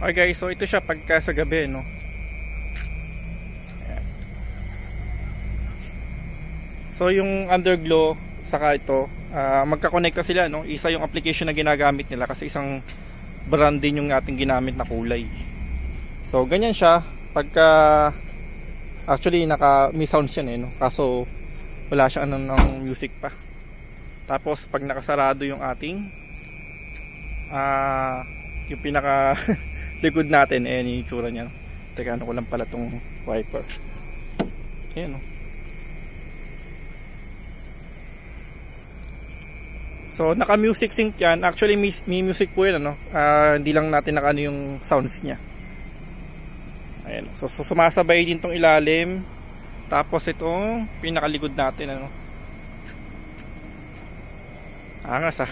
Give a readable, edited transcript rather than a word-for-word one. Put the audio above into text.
Okay guys, so ito siya pagka sa gabi, no. Ayan. So yung underglow saka ito, magka-connect ka sila, no. Isa yung application na ginagamit nila kasi isang brand din yung ating ginamit na kulay. So ganyan siya pagka actually may sounds yan, no. Kaso wala siyang ng music pa. Tapos pag nakasarado yung ating yung pinaka likod natin, ayan yung itsura niya. Teka, ano ko lang pala tong wiper. Ayan, no. So naka music sync yan. Actually may music po yan, ano. Hindi lang natin naka ano yung sounds niya. Ayan. So sumasabay din tong ilalim. Tapos itong pinakalikod natin, ano. Angas,